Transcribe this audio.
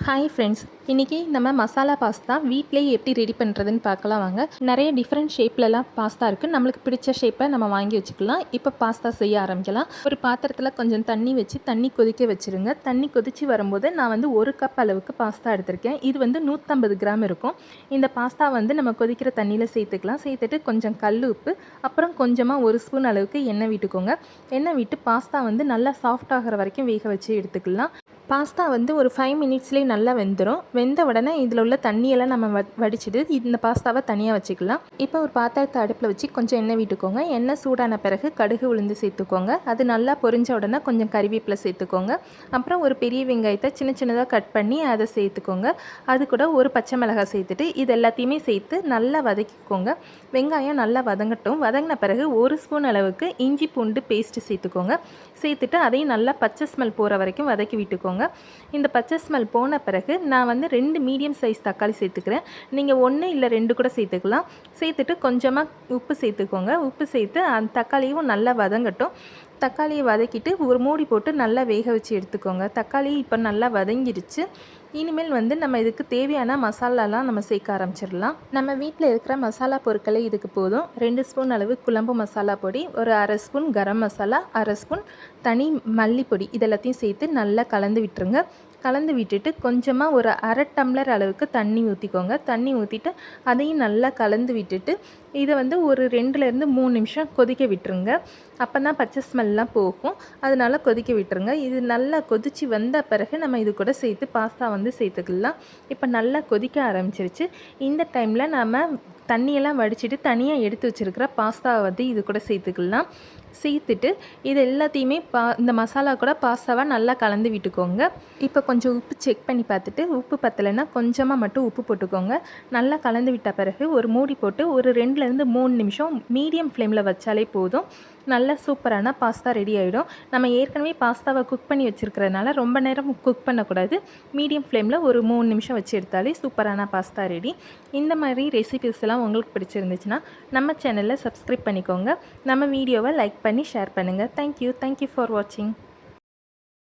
Hi friends, இன்றைக்கி நம்ம masala pasta வீட்டிலேயே எப்படி ரெடி பண்ணுறதுன்னு பார்க்கலாம் வாங்க. நிறைய டிஃப்ரெண்ட் ஷேப்லலாம் பாஸ்தா இருக்குது. நம்மளுக்கு பிடிச்ச ஷேப்பில் நம்ம வாங்கி வச்சுக்கலாம். இப்போ பாஸ்தா செய்ய ஆரம்பிக்கலாம். ஒரு பாத்திரத்தில் கொஞ்சம் தண்ணி வச்சு தண்ணி கொதிக்க வச்சுருங்க. தண்ணி கொதித்து வரும்போது நான் வந்து 1 கப் அளவுக்கு பாஸ்தா எடுத்திருக்கேன். இது வந்து 150 கிராம் இருக்கும். இந்த பாஸ்தா வந்து நம்ம கொதிக்கிற தண்ணியில் சேர்த்துக்கலாம். சேர்த்துட்டு கொஞ்சம் கல் உப்பு, அப்புறம் கொஞ்சமாக 1 ஸ்பூன் அளவுக்கு எண்ணெய் விட்டுக்கோங்க. எண்ணெய் விட்டு பாஸ்தா வந்து நல்லா சாஃப்ட் ஆகிற வரைக்கும் வேக வச்சு எடுத்துக்கலாம். பாஸ்தா வந்து ஒரு 5 மினிட்ஸ்லேயே நல்லா வெந்துடும். வெந்த உடனே இதில் உள்ள தண்ணியெல்லாம் நம்ம வடிச்சிட்டு இந்த பாஸ்தாவை தனியாக வச்சுக்கலாம். இப்போ ஒரு பாத்திரத்தை அடுப்பில் வச்சு கொஞ்சம் எண்ணெய் விட்டுக்கோங்க. எண்ணெய் சூடான பிறகு கடுகு உளுந்து சேர்த்துக்கோங்க. அது நல்லா பொரிஞ்ச உடனே கொஞ்சம் கறிவேப்பிலை சேர்த்துக்கோங்க. அப்புறம் ஒரு பெரிய வெங்காயத்தை சின்ன சின்னதாக கட் பண்ணி அதை சேர்த்துக்கோங்க. அது கூட ஒரு பச்சை மிளகாய் சேர்த்துட்டு இது எல்லாத்தையுமே சேர்த்து நல்லா வதக்கிக்கோங்க. வெங்காயம் நல்லா வதங்கட்டும். வதங்கின பிறகு 1 ஸ்பூன் அளவுக்கு இஞ்சி பூண்டு பேஸ்ட்டு சேர்த்துக்கோங்க. சேர்த்துட்டு அதையும் நல்லா பச்சை ஸ்மெல் போகிற வரைக்கும் வதக்கி விட்டுக்கோங்க. இந்த பச்சை ஸ்மெல் போன பிறகு நான் வந்து 2 மீடியம் சைஸ் தக்காளி சேர்த்துக்கிறேன். நீங்கள் 1 இல்லை 2 கூட சேர்த்துக்கலாம். சேர்த்துட்டு கொஞ்சமாக உப்பு சேர்த்துக்கோங்க. உப்பு சேர்த்து அந்த தக்காளியும் நல்லா வதங்கட்டும். தக்காளியை வதக்கிட்டு ஒரு மூடி போட்டு நல்லா வேக வச்சு எடுத்துக்கோங்க. தக்காளி இப்போ நல்லா வதங்கிடுச்சு. இனிமேல் வந்து நம்ம இதுக்கு தேவையான மசாலாலாம் நம்ம சேர்க்க ஆரம்பிச்சிடலாம். நம்ம வீட்டில் இருக்கிற மசாலா பொருட்களே இதுக்கு போதும். 2 ஸ்பூன் அளவு குழம்பு மசாலா பொடி, ஒரு அரை ஸ்பூன் கரம் மசாலா, அரை ஸ்பூன் தனி மல்லிப்பொடி, இதெல்லாத்தையும் சேர்த்து நல்லா கலந்து விட்டுருங்க. கலந்து விட்டுட்டு கொஞ்சமாக ஒரு அரை டம்ளர் அளவுக்கு தண்ணி ஊற்றிக்கோங்க. தண்ணி ஊற்றிட்டு அதையும் நல்லா கலந்து விட்டுட்டு இதை வந்து ஒரு 2லேருந்து 3 நிமிஷம் கொதிக்க விட்டுருங்க. அப்போ தான் பச்சை ஸ்மெல்லாம் போகும். அதனால் கொதிக்க விட்டுருங்க. இது நல்லா கொதித்து வந்த பிறகு நம்ம இது கூட சேர்த்து பாஸ்தா வந்து சேர்த்துக்கலாம். இப்போ நல்லா கொதிக்க ஆரம்பிச்சிருச்சு. இந்த டைமில் நம்ம தண்ணியெல்லாம் வடிச்சிட்டு தனியாக எடுத்து வச்சுருக்கிற பாஸ்தாவை வந்து இது கூட சேர்த்துக்கலாம். சேர்த்துட்டு இது எல்லாத்தையுமே இந்த மசாலா கூட பாஸ்தாவை நல்லா கலந்து விட்டுக்கோங்க. இப்போ கொஞ்சம் உப்பு செக் பண்ணி பார்த்துட்டு உப்பு பத்தலைன்னா கொஞ்சமாக மட்டும் உப்பு போட்டுக்கோங்க. நல்லா கலந்து விட்ட பிறகு ஒரு மூடி போட்டு ஒரு 2லேருந்து 3 நிமிஷம் மீடியம் ஃப்ளேமில் வச்சாலே போதும். நல்ல சூப்பரான பாஸ்தா ரெடி ஆகிடும். நம்ம ஏற்கனவே பாஸ்தாவை குக் பண்ணி வச்சுருக்கிறதுனால ரொம்ப நேரம் குக் பண்ணக்கூடாது. மீடியம் ஃப்ளேமில் ஒரு 3 நிமிஷம் வச்சு எடுத்தாலே சூப்பரான பாஸ்தா ரெடி. இந்த மாதிரி ரெசிபிஸ் எல்லாம் உங்களுக்கு பிடிச்சிருந்துச்சுன்னா நம்ம சேனலில் சப்ஸ்கிரைப் பண்ணிக்கோங்க. நம்ம வீடியோவை லைக் பண்ணி ஷேர் பண்ணுங்கள். தேங்க்யூ ஃபார் வாட்சிங்.